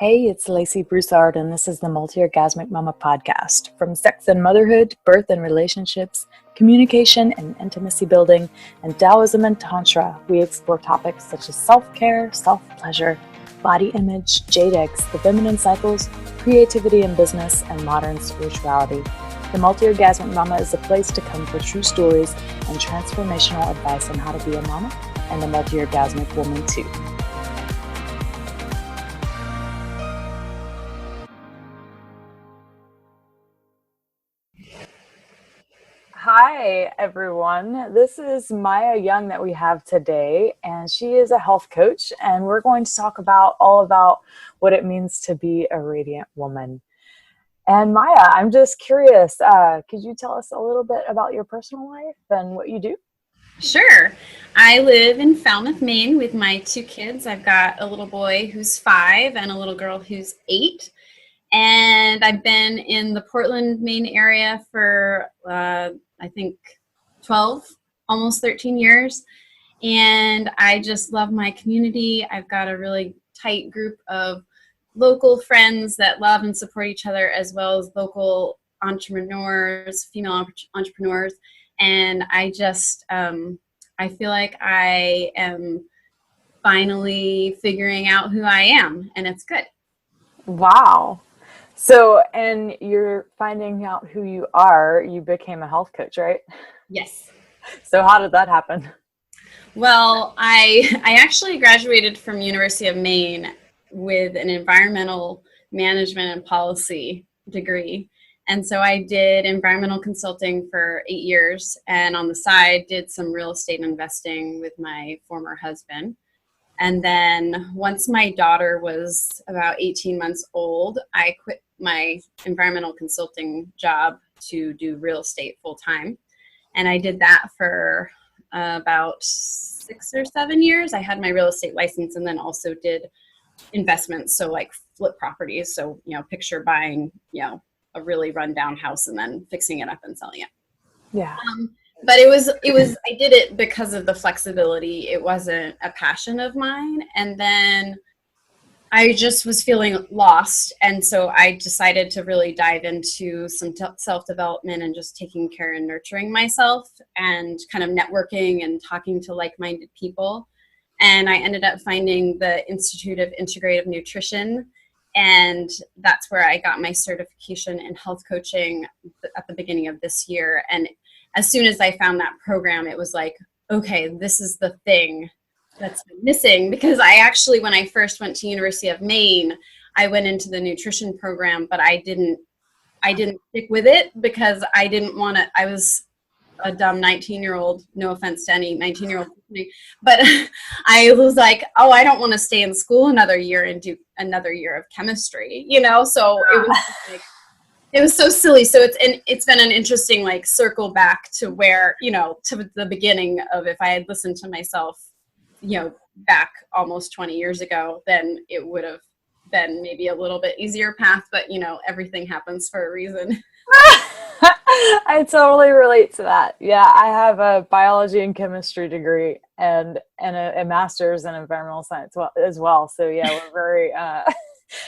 Hey, it's Lacey Broussard, and this is the Multiorgasmic Mama podcast. From sex and motherhood, birth and relationships, communication and intimacy building, and Taoism and Tantra, we explore topics such as self-care, self-pleasure, body image, jade eggs, the feminine cycles, creativity in business, and modern spirituality. The Multiorgasmic Mama is a place to come for true stories and transformational advice on how to be a mama and a multi-orgasmic woman too. Hi, everyone. This is Maia Young that we have today, and she is a health coach, and we're going to talk about all about what it means to be a radiant woman. And Maia, I'm just curious, could you tell us a little bit about your personal life and what you do? Sure. I live in Falmouth, Maine with my two kids. I've got a little boy who's 5 and a little girl who's 8. And I've been in the Portland, Maine area for, I think, 12, almost 13 years. And I just love my community. I've got a really tight group of local friends that love and support each other, as well as local entrepreneurs, female entrepreneurs. And I just, I feel like I am finally figuring out who I am, and it's good. Wow. So, and you're finding out who you are, you became a health coach, right? Yes. So how did that happen? Well, I actually graduated from University of Maine with an environmental management and policy degree. And so I did environmental consulting for 8 years, and on the side did some real estate investing with my former husband. And then once my daughter was about 18 months old, I quit my environmental consulting job to do real estate full time. And I did that for about 6 or 7 years. I had my real estate license and then also did investments. So like flip properties. So, picture buying, a really rundown house and then fixing it up and selling it. Yeah. But it was, I did it because of the flexibility. It wasn't a passion of mine. And then I just was feeling lost. And so I decided to really dive into some self-development and just taking care and nurturing myself and kind of networking and talking to like-minded people. And I ended up finding the Institute of Integrative Nutrition. And that's where I got my certification in health coaching at the beginning of this year. And as soon as I found that program, it was like, okay, this is the thing that's been missing. Because I actually, when I first went to University of Maine, I went into the nutrition program, but I didn't stick with it because I didn't want to. I was a dumb 19-year-old, no offense to any 19-year-old, but I was like, oh, I don't want to stay in school another year and do another year of chemistry, so it was like, it was so silly. So it's been an interesting like circle back to where, to the beginning of, if I had listened to myself, back almost 20 years ago, then it would have been maybe a little bit easier path, but everything happens for a reason. I totally relate to that. Yeah, I have a biology and chemistry degree and a master's in environmental science as well. So yeah, we're very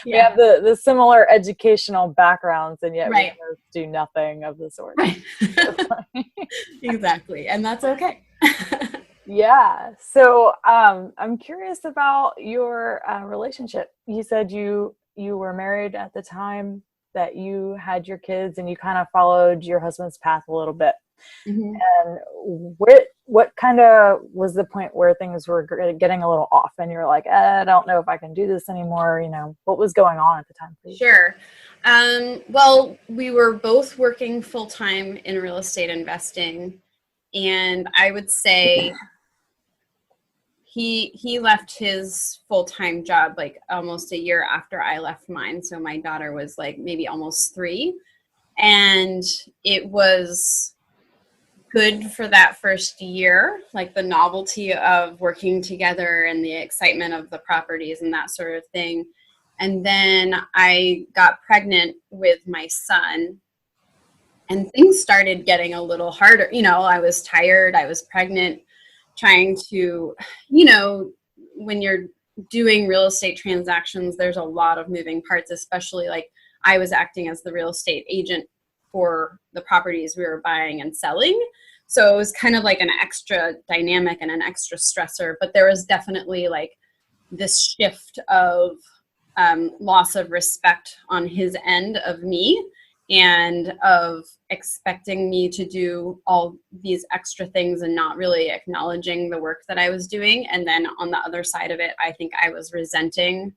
we have the similar educational backgrounds, and yet we both do nothing of the sort. Right. Exactly, and that's okay. Yeah. So I'm curious about your relationship. You said you were married at the time that you had your kids, and you kind of followed your husband's path a little bit. Mm-hmm. And what kind of was the point where things were getting a little off and you're like, I don't know if I can do this anymore? What was going on at the time for you? Sure. Well, we were both working full time in real estate investing, and I would say he left his full-time job like almost a year after I left mine. So my daughter was like maybe almost 3, and it was good for that first year, like the novelty of working together and the excitement of the properties and that sort of thing. And then I got pregnant with my son, and things started getting a little harder. I was tired, I was pregnant, trying to, when you're doing real estate transactions, there's a lot of moving parts, especially like I was acting as the real estate agent for the properties we were buying and selling. So it was kind of like an extra dynamic and an extra stressor, but there was definitely like this shift of loss of respect on his end of me, and of expecting me to do all these extra things and not really acknowledging the work that I was doing. And then on the other side of it, I think I was resenting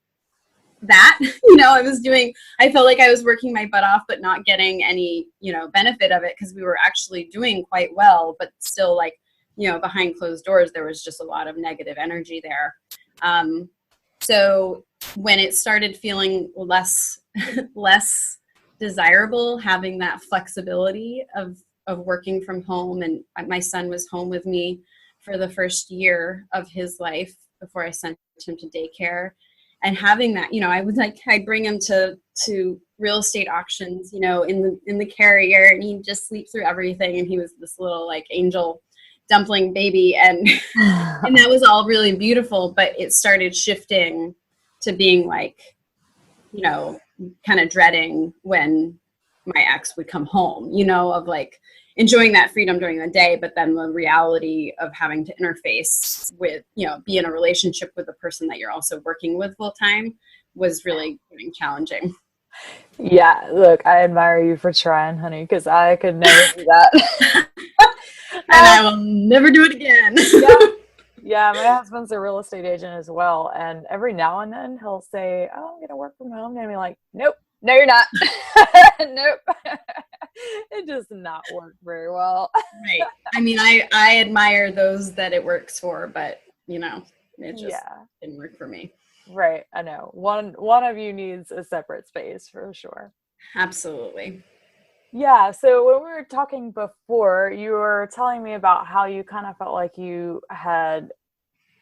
that. I felt like I was working my butt off, but not getting any, benefit of it, because we were actually doing quite well, but still, like, behind closed doors, there was just a lot of negative energy there. So when it started feeling less desirable, having that flexibility of working from home, and my son was home with me for the first year of his life before I sent him to daycare, and having that, I'd bring him to real estate auctions, in the carrier, and he'd just sleep through everything, and he was this little like angel dumpling baby, and and that was all really beautiful, but it started shifting to being like, kind of dreading when my ex would come home, of like enjoying that freedom during the day, but then the reality of having to interface with, be in a relationship with the person that you're also working with full time was really getting challenging. Yeah, look, I admire you for trying, honey, because I could never do that. And I will never do it again. Yeah, my husband's a real estate agent as well, and every now and then he'll say, "Oh, I'm gonna work from home," and I'm like, "Nope, no, you're not." Nope. It does not work very well. Right. I mean, I admire those that it works for, but it just didn't work for me. Right. I know. One of you needs a separate space for sure. Absolutely. Yeah. So when we were talking before, you were telling me about how you kind of felt like you had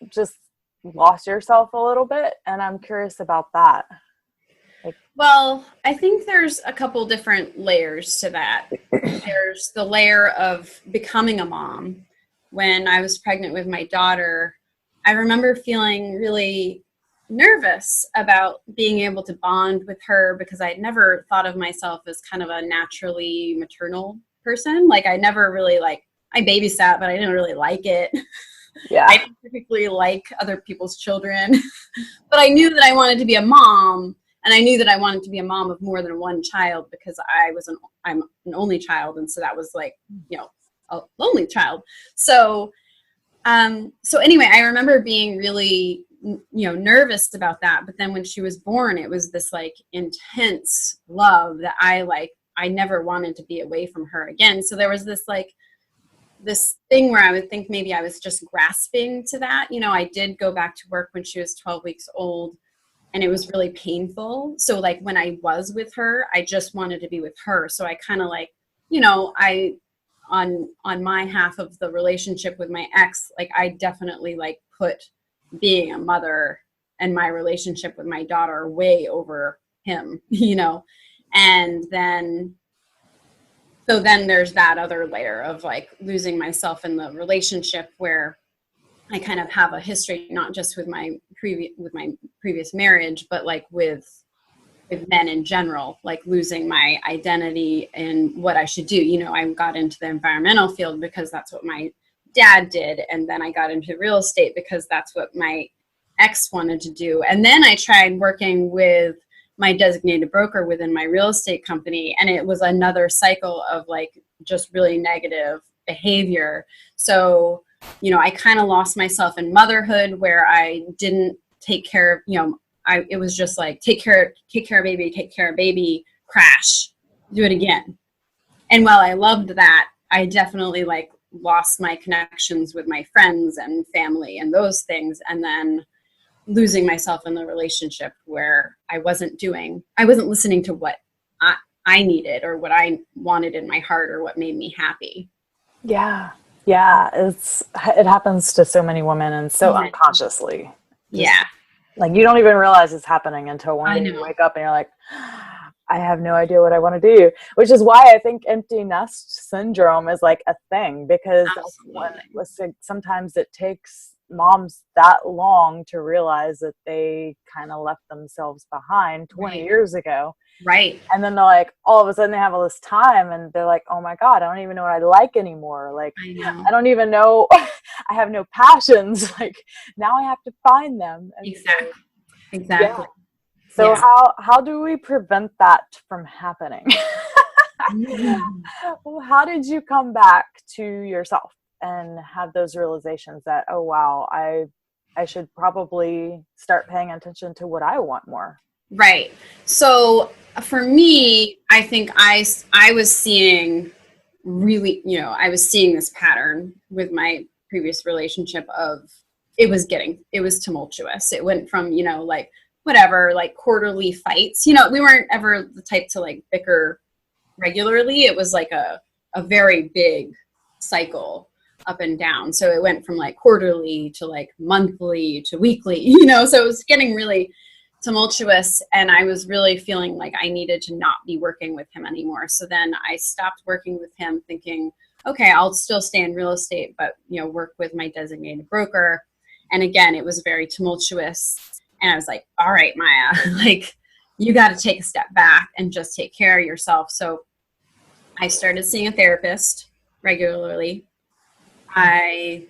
just lost yourself a little bit, and I'm curious about that. Well, I think there's a couple different layers to that. There's the layer of becoming a mom. When I was pregnant with my daughter, I remember feeling really nervous about being able to bond with her, because I'd never thought of myself as kind of a naturally maternal person. Like, I never really I babysat, but I didn't really like it. Yeah. I didn't typically like other people's children, but I knew that I wanted to be a mom. And I knew that I wanted to be a mom of more than one child, because I'm an only child. And so that was like, a lonely child. So anyway, I remember being really, nervous about that. But then when she was born, it was this like intense love that I never wanted to be away from her again. So there was this thing where I would think maybe I was just grasping to that. I did go back to work when she was 12 weeks old. And it was really painful. So like when I was with her, I just wanted to be with her. So I kind of on my half of the relationship with my ex, I definitely put being a mother and my relationship with my daughter way over him, and then there's that other layer of losing myself in the relationship, where I kind of have a history, not just with my previous marriage, but with men in general, losing my identity and what I should do. I got into the environmental field because that's what my dad did. And then I got into real estate because that's what my ex wanted to do. And then I tried working with my designated broker within my real estate company. And it was another cycle of just really negative behavior. So I kind of lost myself in motherhood, where I didn't take care of, it was just take care of baby, crash, do it again. And while I loved that, I definitely lost my connections with my friends and family and those things. And then losing myself in the relationship, where I wasn't listening to what I needed or what I wanted in my heart or what made me happy. Yeah. Yeah, it happens to so many women, and so unconsciously. Yeah. You don't even realize it's happening until one day you wake up and you're like, I have no idea what I want to do. Which is why I think empty nest syndrome is a thing, because sometimes it takes moms that long to realize that they kind of left themselves behind 20 Right. years ago. Right. And then they're like, all of a sudden they have all this time and they're like, oh my God, I don't even know what I like anymore. Like, I know. I don't even know. I have no passions. Like, now I have to find them. And Exactly. so, yeah. Exactly. So Yeah. how do we prevent that from happening? How did you come back to yourself and have those realizations that, oh wow, I should probably start paying attention to what I want more? Right. So for me, I think I was seeing really, I was seeing this pattern with my previous relationship of it was tumultuous. It went from, like whatever, like quarterly fights. We weren't ever the type to like bicker regularly. It was like a very big cycle up and down. So it went from like quarterly to like monthly to weekly, so it was getting really tumultuous, and I was really feeling like I needed to not be working with him anymore. So then I stopped working with him thinking, okay, I'll still stay in real estate, but work with my designated broker. And again, it was very tumultuous. And I was like, all right, Maia, like you got to take a step back and just take care of yourself. So I started seeing a therapist regularly. I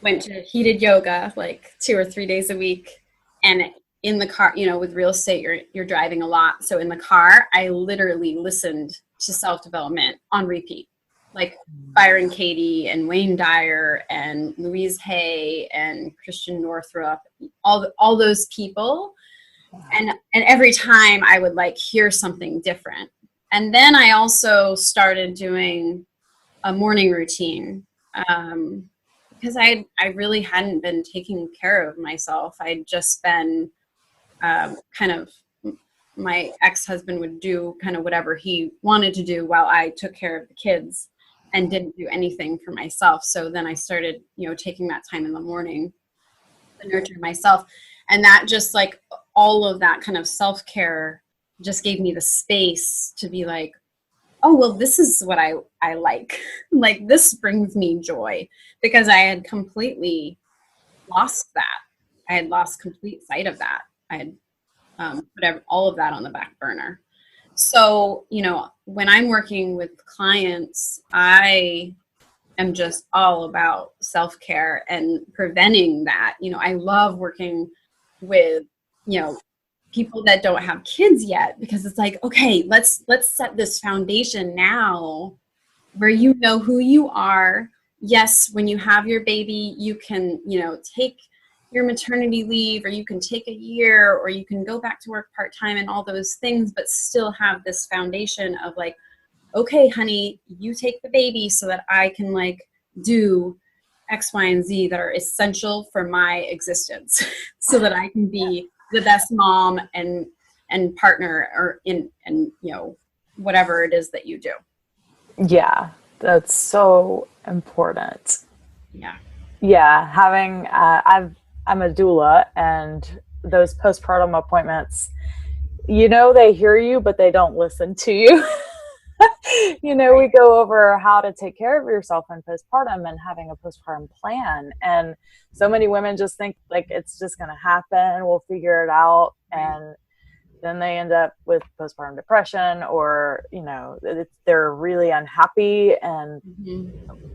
went to heated yoga like 2 or 3 days a week. And in the car, with real estate, you're driving a lot. So in the car, I literally listened to self-development on repeat, like Byron Katie and Wayne Dyer and Louise Hay and Christian Northrup, all those people. And every time I would like hear something different. And then I also started doing a morning routine because I really hadn't been taking care of myself. I'd just been kind of, my ex-husband would do kind of whatever he wanted to do while I took care of the kids and didn't do anything for myself. So then I started, taking that time in the morning to nurture myself. And that just like all of that kind of self-care just gave me the space to be like, oh, well, this is what I like. Like this brings me joy, because I had completely lost that. I had lost complete sight of that. I had put all of that on the back burner. So, when I'm working with clients, I am just all about self-care and preventing that. I love working with, people that don't have kids yet, because it's like, okay, let's set this foundation now where you know who you are. Yes, when you have your baby, you can, take your maternity leave, or you can take a year, or you can go back to work part-time and all those things, but still have this foundation of like, okay, honey, you take the baby so that I can like do X, Y, and Z that are essential for my existence so that I can be the best mom and partner or whatever it is that you do. Yeah, that's so important. Yeah. Yeah, having I'm a doula, and those postpartum appointments, they hear you, but they don't listen to you. We go over how to take care of yourself in postpartum and having a postpartum plan. And so many women just think like it's just going to happen. We'll figure it out. And then they end up with postpartum depression, or, they're really unhappy, and,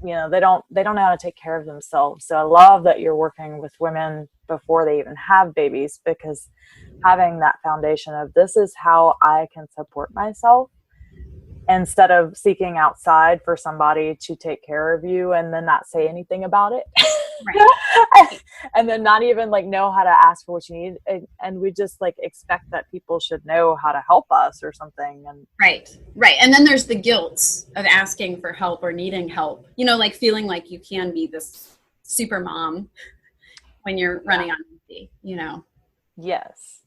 they don't know how to take care of themselves. So I love that you're working with women before they even have babies, because having that foundation of this is how I can support myself, instead of seeking outside for somebody to take care of you and then not say anything about it. Right. And then not even like know how to ask for what you need. And we just like expect that people should know how to help us or something. And Right. And then there's the guilt of asking for help or needing help, like feeling like you can be this super mom when you're running on empty, Yes,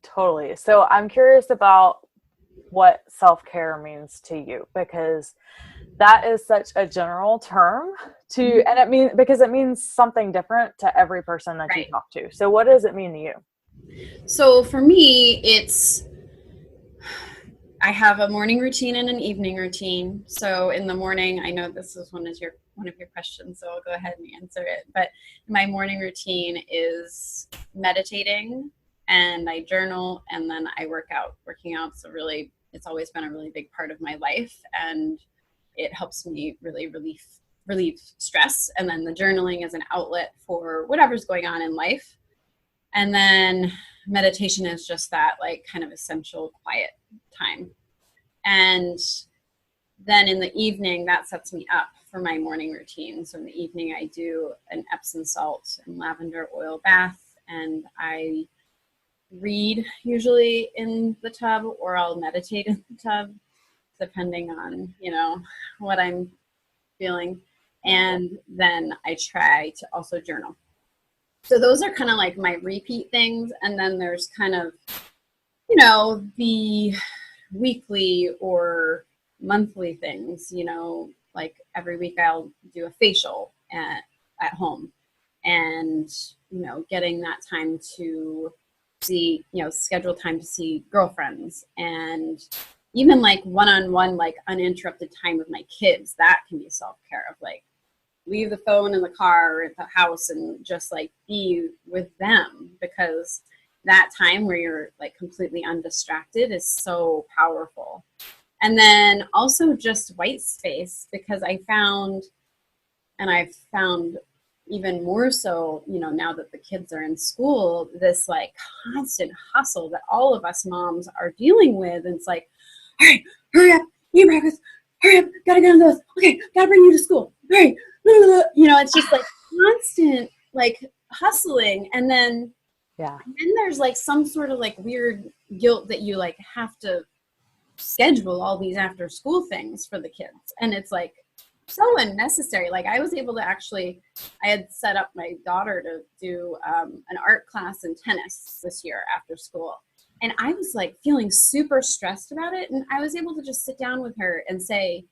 totally. So I'm curious about what self-care means to you, because that is such a general term and it means something different to every person that you talk to. So what does it mean to you? So for me, I have a morning routine and an evening routine. So in the morning, I know this is one of your one of your questions, so I'll go ahead and answer it. But my morning routine is meditating, and I journal, and then I work out. Working out, so really, it's always been a really big part of my life, and it helps me really relieve stress. And then the journaling is an outlet for whatever's going on in life. And then meditation is just that like kind of essential quiet time. And then in the evening, that sets me up for my morning routine. So in the evening, I do an Epsom salt and lavender oil bath, and I read usually in the tub, or I'll meditate in the tub, depending on, what I'm feeling. And then I try to also journal. So those are kind of like my repeat things. And then there's kind of, the weekly or monthly things, like every week I'll do a facial at home, and, getting that time to see, schedule time to see girlfriends, and even like one-on-one, like uninterrupted time with my kids. That can be self-care of like, leave the phone in the car or at the house and just like be with them, because that time where you're like completely undistracted is so powerful. And then also just white space, because I've found even more so, now that the kids are in school, this like constant hustle that all of us moms are dealing with. And it's like, all right, hurry up, eat breakfast, hurry up, gotta get on those. Okay, gotta bring you to school. All right, it's just like constant like hustling. And then there's like some sort of like weird guilt that you like have to schedule all these after school things for the kids. And it's like so unnecessary. Like I was able to I had set up my daughter to do an art class in tennis this year after school. And I was like feeling super stressed about it. And I was able to just sit down with her and say,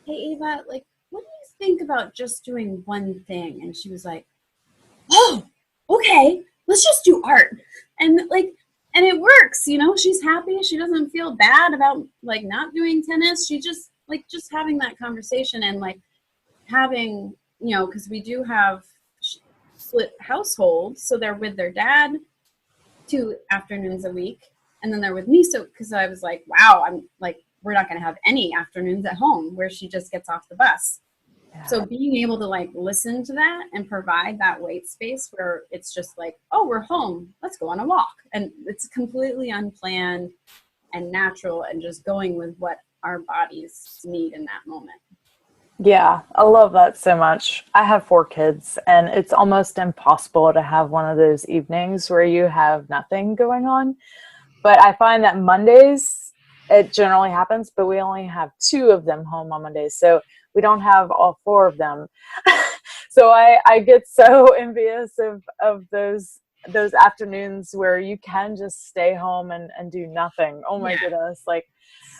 hey, Ava, like, what do you think about just doing one thing? And she was like, oh, okay, let's just do art. And it works, she's happy. She doesn't feel bad about like not doing tennis. She just having that conversation, and like having, because we do have split households. So they're with their dad 2 afternoons a week, and then they're with me. So, because I was like, wow, I'm like, we're not going to have any afternoons at home where she just gets off the bus. Yeah. So being able to like listen to that and provide that white space where it's just like, oh, we're home, let's go on a walk. And it's completely unplanned and natural, and just going with what our bodies need in that moment. Yeah, I love that so much. I have 4 kids, and it's almost impossible to have one of those evenings where you have nothing going on. But I find that Mondays, it generally happens, but we only have 2 of them home on Mondays. So we don't have all 4 of them. So I get so envious of those afternoons where you can just stay home and do nothing. Oh my goodness. Like,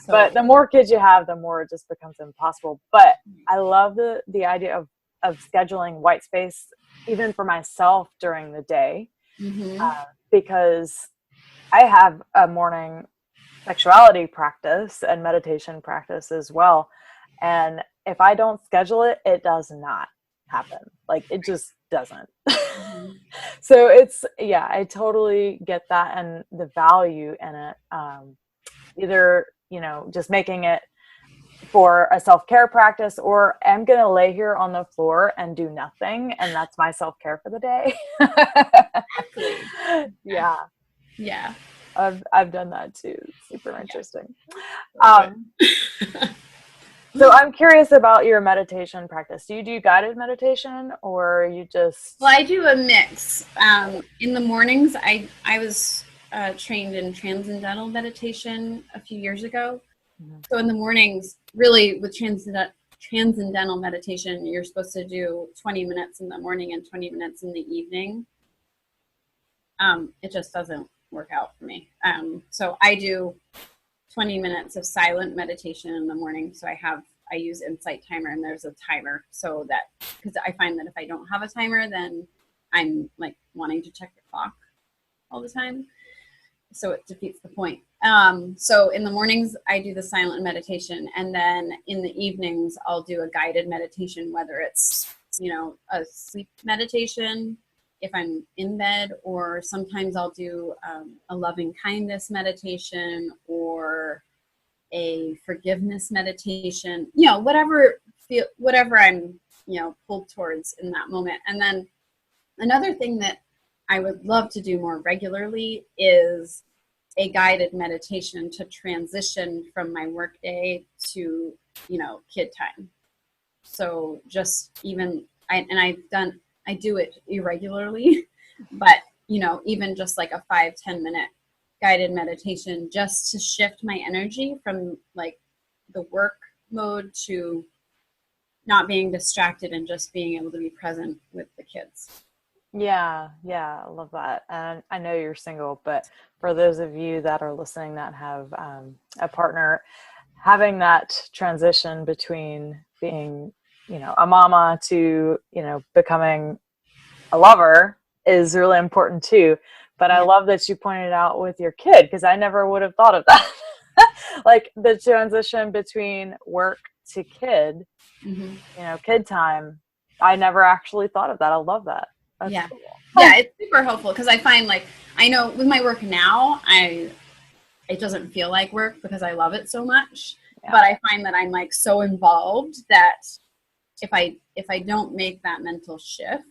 so, but the more kids you have, the more it just becomes impossible. But I love the idea of scheduling white space, even for myself during the day, because I have a morning sexuality practice and meditation practice as well. And if I don't schedule it, it does not happen. Like it just doesn't. So I totally get that, and the value in it. Either, just making it for a self-care practice, or I'm going to lay here on the floor and do nothing, and that's my self-care for the day. Exactly. Yeah. Yeah. I've done that too. Super interesting. So I'm curious about your meditation practice. Do you do guided meditation, or you just... Well, I do a mix. In the mornings, I was trained in transcendental meditation a few years ago. So in the mornings, really with transcendental meditation, you're supposed to do 20 minutes in the morning and 20 minutes in the evening. It just doesn't work out for me. So I do 20 minutes of silent meditation in the morning. So I use Insight Timer, and there's a timer, so that, because I find that if I don't have a timer, then I'm like wanting to check the clock all the time. so it defeats the point. So in the mornings I do the silent meditation, and then in the evenings I'll do a guided meditation, whether it's, a sleep meditation if I'm in bed, or sometimes I'll do a loving kindness meditation or a forgiveness meditation, whatever I'm, pulled towards in that moment. And then another thing that I would love to do more regularly is a guided meditation to transition from my workday to, kid time. So just even, I do it irregularly, but, even just like a 5-10 minute guided meditation just to shift my energy from like the work mode to not being distracted and just being able to be present with the kids. Yeah, I love that. And I know you're single, but for those of you that are listening that have a partner, having that transition between being, a mama to, becoming a lover is really important too. But I love that you pointed out with your kid, because I never would have thought of that. Like the transition between work to kid, kid time. I never actually thought of that. I love that. That's cool. Yeah, it's super helpful because I find I know with my work now, it doesn't feel like work because I love it so much. Yeah. But I find that I'm so involved that if I don't make that mental shift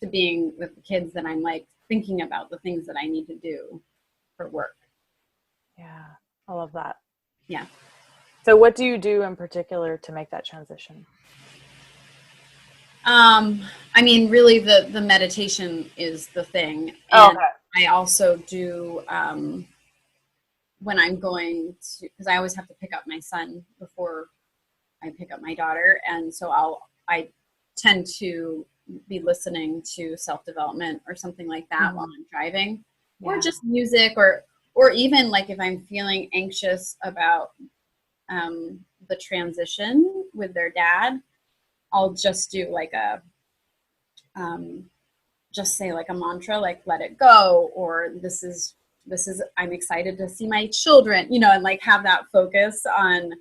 to being with the kids, then I'm thinking about the things that I need to do for work. Yeah, I love that. Yeah. So what do you do in particular to make that transition? Really the meditation is the thing. And I also do, when I'm going to, because I always have to pick up my son before I pick up my daughter. And so I tend to be listening to self-development or something like that while I'm driving, or just music, or even if I'm feeling anxious about, the transition with their dad, I'll just do just say a mantra, let it go, or this is I'm excited to see my children, and have that focus on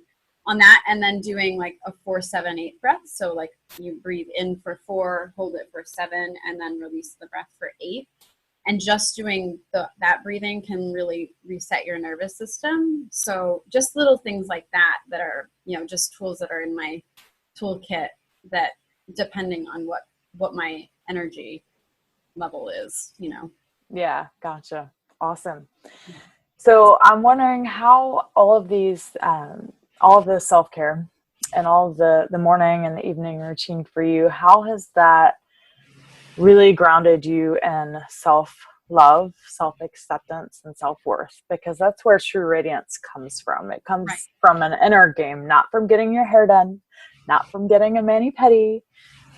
that, and then doing a 4-7-8 breath. So you breathe in for 4, hold it for 7, and then release the breath for 8. And just doing that breathing can really reset your nervous system. So just little things like that are, just tools that are in my toolkit that, depending on what my energy level is, Yeah, gotcha. Awesome. So I'm wondering how all of these, all of the self-care and all of the morning and the evening routine for you, how has that really grounded you in self-love, self-acceptance, and self-worth? Because that's where true radiance comes from. It comes from an inner game, not from getting your hair done, not from getting a mani-pedi.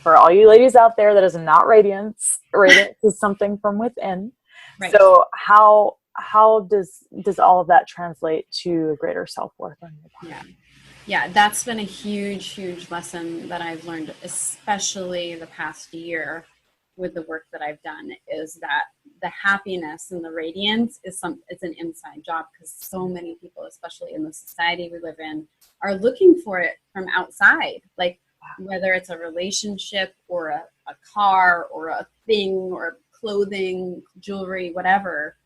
For all you ladies out there, that is not radiance. Radiance is something from within. Right. So how does all of that translate to a greater self-worth on your part? Yeah, that's been a huge lesson that I've learned, especially the past year with the work that I've done, is that the happiness and the radiance it's an inside job, because so many people, especially in the society we live in, are looking for it from outside, whether it's a relationship or a car or a thing or clothing, jewelry, whatever.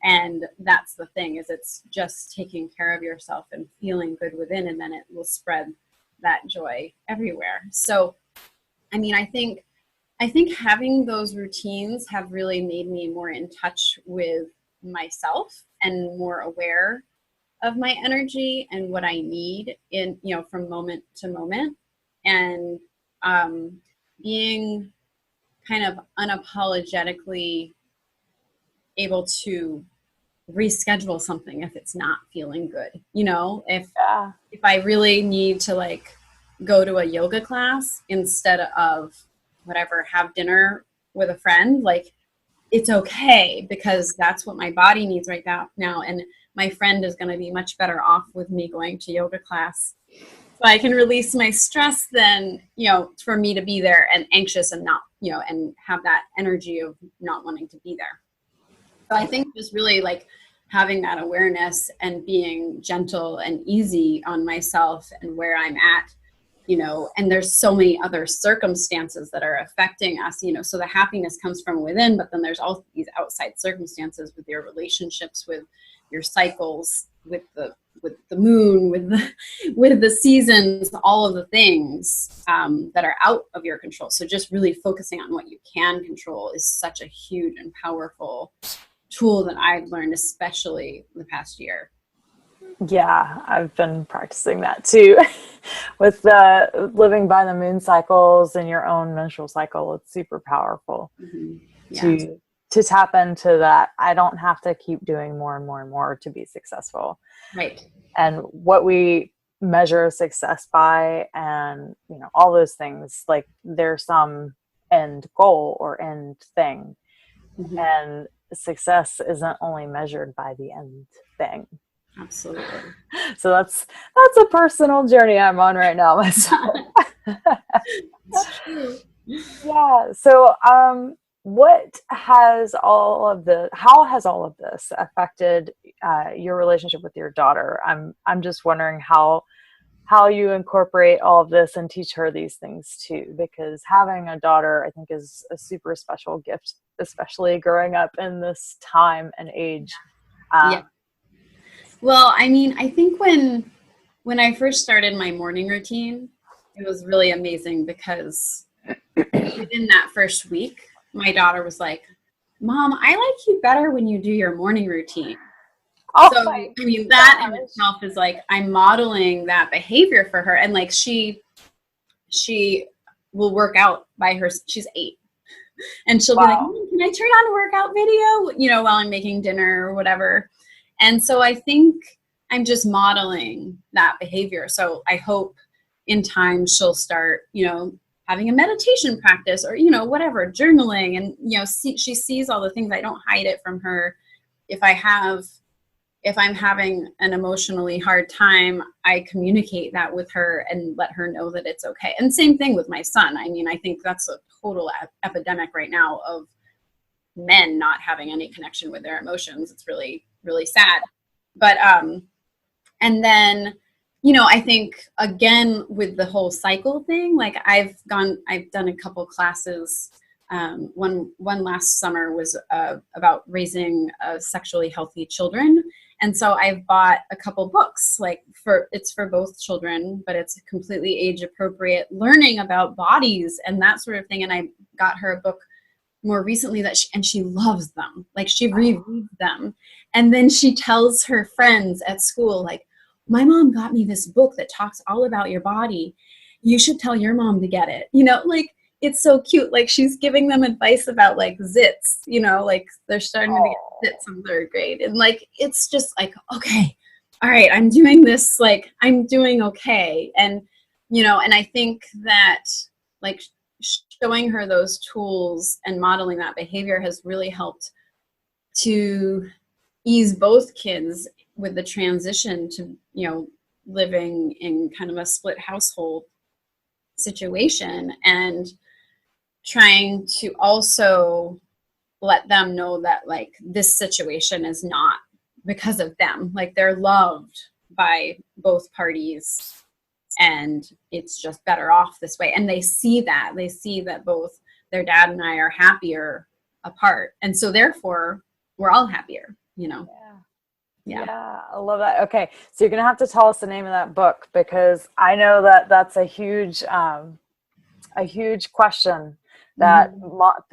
And that's the thing, is it's just taking care of yourself and feeling good within, and then it will spread that joy everywhere. So, I think having those routines have really made me more in touch with myself and more aware of my energy and what I need in, from moment to moment, and being kind of unapologetically able to reschedule something if it's not feeling good. If I really need to go to a yoga class instead of whatever, have dinner with a friend, it's okay, because that's what my body needs right now. And my friend is going to be much better off with me going to yoga class, so I can release my stress than, for me to be there and anxious and not, and have that energy of not wanting to be there. So I think just really like having that awareness and being gentle and easy on myself and where I'm at, you know, and there's so many other circumstances that are affecting us, you know, so the happiness comes from within, but then there's also these outside circumstances with your relationships, with your cycles, with the moon, with the seasons, all of the things that are out of your control. So just really focusing on what you can control is such a huge and powerful tool that I've learned, especially the past year. Yeah, I've been practicing that too. With the living by the moon cycles and your own menstrual cycle, it's super powerful Yeah. to tap into that. I don't have to keep doing more and more and more to be successful. Right. And what we measure success by, and you know, all those things, like there's some end goal or end thing. And success isn't only measured by the end thing. Absolutely. So that's a personal journey I'm on right now myself. Yeah. So how has all of this affected your relationship with your daughter? I'm just wondering how you incorporate all of this and teach her these things too, because having a daughter, I think, is a super special gift, especially growing up in this time and age. Yeah. Well, I mean, I think when I first started my morning routine, it was really amazing because within that first week, my daughter was like, "Mom, I like you better when you do your morning routine." Oh, so, I mean, that in itself is like, I'm modeling that behavior for her. And like, she will work out by her. She's 8. And she'll be like, "Can I turn on a workout video?" You know, while I'm making dinner or whatever. And so I think I'm just modeling that behavior. So I hope in time she'll start, you know, having a meditation practice or, you know, whatever, journaling. And, you know, she sees all the things. I don't hide it from her. If I'm having an emotionally hard time, I communicate that with her and let her know that it's okay. And same thing with my son. I mean, I think that's a total epidemic right now of men not having any connection with their emotions. It's really, really sad. But, and then, you know, I think again, with the whole cycle thing, like I've done a couple classes. One last summer was about raising sexually healthy children. And so I've bought a couple books, like it's for both children, but it's completely age appropriate, learning about bodies and that sort of thing. And I got her a book more recently and she loves them. Like she rereads them. And then she tells her friends at school, like, "My mom got me this book that talks all about your body. You should tell your mom to get it." You know, like, it's so cute. Like she's giving them advice about like zits, you know, like they're starting to get zits in 3rd grade. And like, it's just like, okay, all right, I'm doing this. Like I'm doing okay. And, you know, and I think that like showing her those tools and modeling that behavior has really helped to ease both kids with the transition to, you know, living in kind of a split household situation, and trying to also let them know that like this situation is not because of them. Like they're loved by both parties and it's just better off this way. And they see that both their dad and I are happier apart. And so therefore we're all happier, you know? Yeah, I love that. Okay. So you're going to have to tell us the name of that book, because I know that that's a huge question that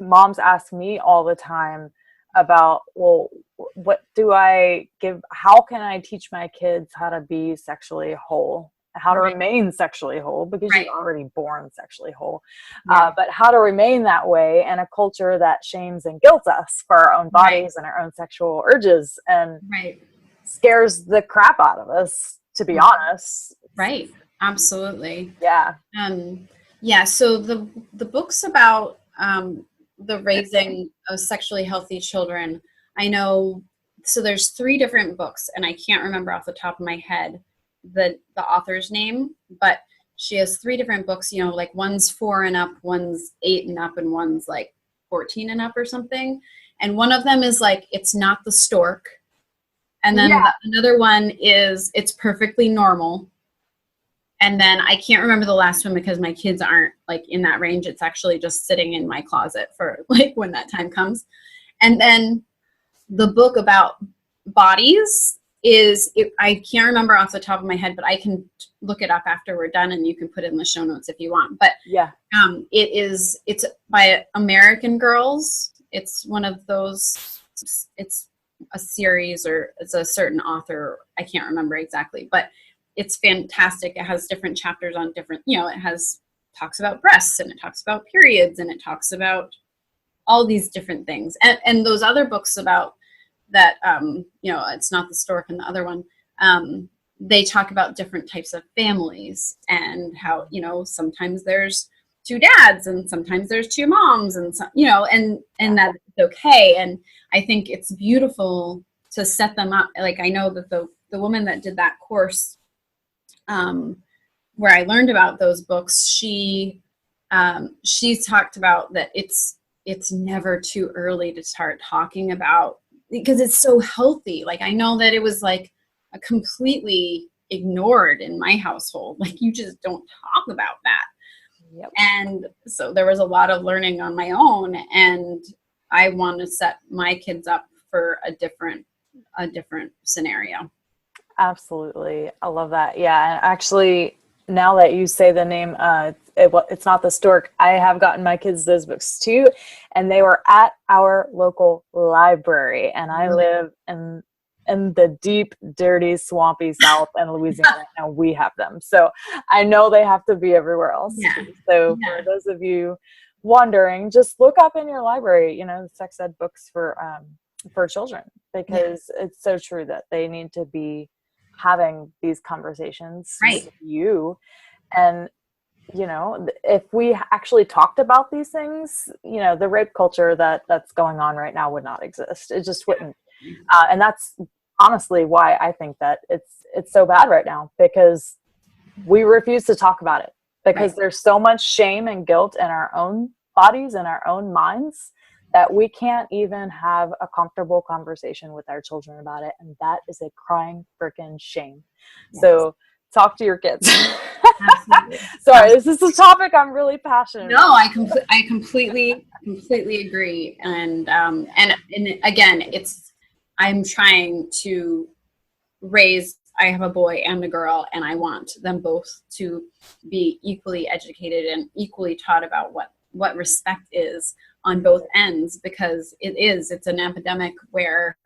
moms ask me all the time about, well, what do I give? How can I teach my kids how to be sexually whole, how to remain sexually whole, because you're already born sexually whole, but how to remain that way in a culture that shames and guilts us for our own bodies and our own sexual urges, and scares the crap out of us, to be honest. Right. Absolutely. Yeah. So the books about the raising of sexually healthy children, I know, so there's 3 different books, and I can't remember off the top of my head the author's name, but she has 3 different books, you know, like one's 4 and up, one's 8 and up, and one's like 14 and up or something. And one of them is like, it's not the stork. And then another one is it's perfectly normal. And then I can't remember the last one because my kids aren't like in that range. It's actually just sitting in my closet for like when that time comes. And then the book about bodies I can't remember off the top of my head, but I can look it up after we're done and you can put it in the show notes if you want. But it's by American Girls. It's one of those, it's a series or it's a certain author. I can't remember exactly, but it's fantastic. It has different chapters on different, talks about breasts and it talks about periods and it talks about all these different things. And those other books about that, it's not the stork and the other one, they talk about different types of families and how, sometimes there's two dads and sometimes there's two moms and, and that's okay. And I think it's beautiful to set them up. Like, I know that the woman that did that course, where I learned about those books, she talked about that it's never too early to start talking about, because it's so healthy. Like, I know that it was like a completely ignored in my household. Like, you just don't talk about that. Yep. And so there was a lot of learning on my own, and I want to set my kids up for a different scenario. Absolutely. I love that. Yeah. And actually, now that you say the name, it's not the stork, I have gotten my kids those books too. And they were at our local library. And I live in the deep, dirty, swampy South in Louisiana, and we have them. So I know they have to be everywhere else. Yeah. So for those of you wondering, just look up in your library, sex ed books for children, because it's so true that they need to be having these conversations with you. And, if we actually talked about these things, the rape culture that's going on right now would not exist. It just wouldn't. And that's honestly why I think that it's so bad right now, because we refuse to talk about it, because there's so much shame and guilt in our own bodies and our own minds that we can't even have a comfortable conversation with our children about it. And that is a crying freaking shame. Yes. So talk to your kids. Sorry, this is a topic I'm really passionate about. No, I completely agree. And again, I'm trying to raise, I have a boy and a girl, and I want them both to be equally educated and equally taught about what respect is on both ends, because it's an epidemic where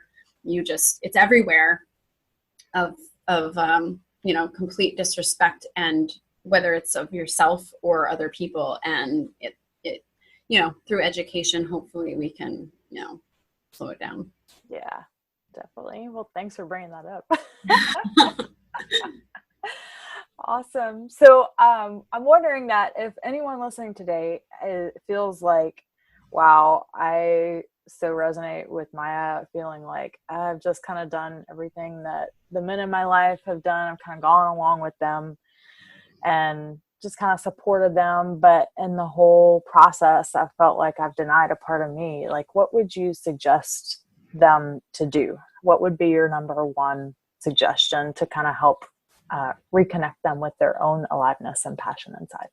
it's everywhere of complete disrespect, and whether it's of yourself or other people. And it through education, hopefully we can, slow it down. Yeah, definitely. Well, thanks for bringing that up. Awesome. So I'm wondering that if anyone listening today feels like, wow, I so resonate with Maia, feeling like I've just kind of done everything that the men in my life have done. I've kind of gone along with them and just kind of supported them. But in the whole process, I felt like I've denied a part of me. Like, what would you suggest them to do? What would be your number one suggestion to kind of help reconnect them with their own aliveness and passion inside?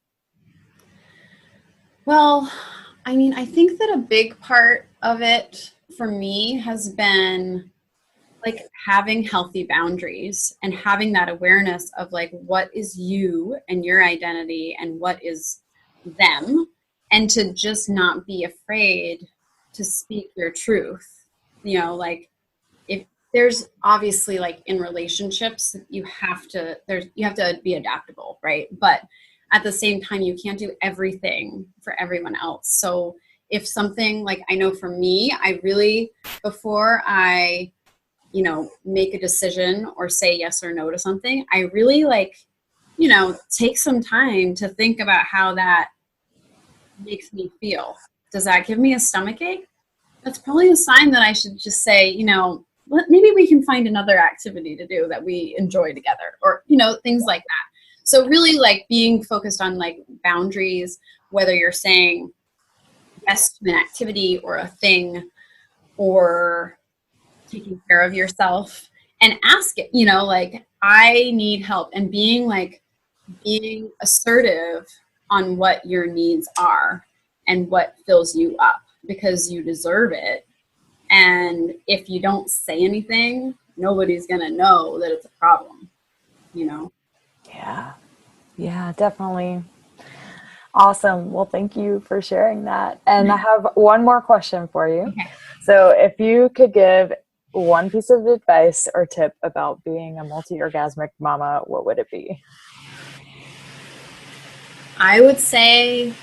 Well, I think that a big part of it for me has been like having healthy boundaries and having that awareness of like, what is you and your identity and what is them, and to just not be afraid to speak your truth. Like, if there's obviously, like, in relationships, you have to be adaptable, right? But at the same time, you can't do everything for everyone else. So if something, like, I know for me, I really, before I, make a decision or say yes or no to something, I really take some time to think about how that makes me feel. Does that give me a stomach ache? That's probably a sign that I should just say, maybe we can find another activity to do that we enjoy together, or, things like that. So really, like, being focused on, like, boundaries, whether you're saying yes to an activity or a thing, or taking care of yourself, and ask it, like, I need help, and being assertive on what your needs are and what fills you up, because you deserve it. And if you don't say anything, nobody's going to know that it's a problem, Yeah. Yeah, definitely. Awesome. Well, thank you for sharing that. And I have one more question for you. Okay. So if you could give one piece of advice or tip about being a multi-orgasmic mama, what would it be? I would say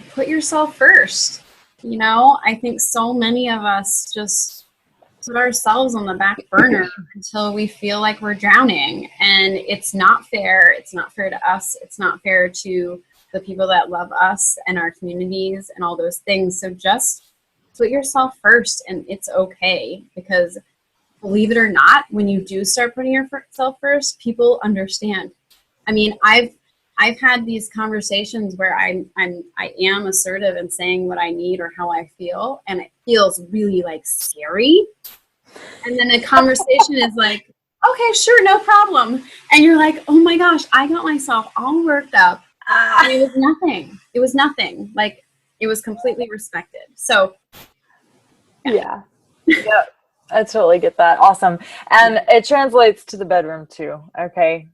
put yourself first. I think so many of us just put ourselves on the back burner until we feel like we're drowning. And it's not fair. It's not fair to us. It's not fair to the people that love us and our communities and all those things. So just put yourself first, and it's okay, because believe it or not, when you do start putting yourself first, people understand. I mean, I've had these conversations where I am assertive and saying what I need or how I feel, and it feels really like scary. And then the conversation is like, okay, sure, no problem. And you're like, oh my gosh, I got myself all worked up. And it was nothing. It was nothing. Like, it was completely respected. So, yeah. Yep. I totally get that. Awesome. And it translates to the bedroom too. Okay.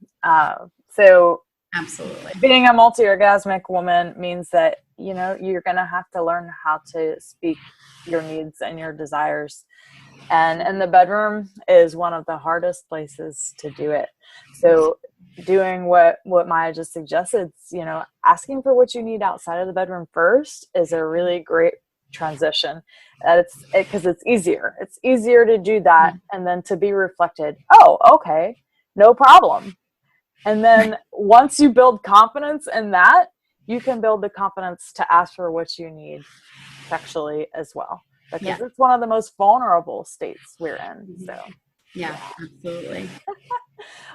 So absolutely. Being a multi-orgasmic woman means that, you're going to have to learn how to speak your needs and your desires. And the bedroom is one of the hardest places to do it. So doing what Maia just suggested, asking for what you need outside of the bedroom first is a really great transition. Because it's easier. It's easier to do that and then to be reflected. Oh, okay, no problem. And then once you build confidence in that, you can build the confidence to ask for what you need sexually as well. Because it's one of the most vulnerable states we're in. So, yeah. Absolutely.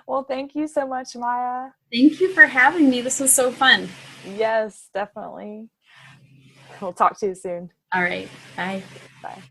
Well, thank you so much, Maia. Thank you for having me. This was so fun. Yes, definitely. We'll talk to you soon. All right. Bye. Bye.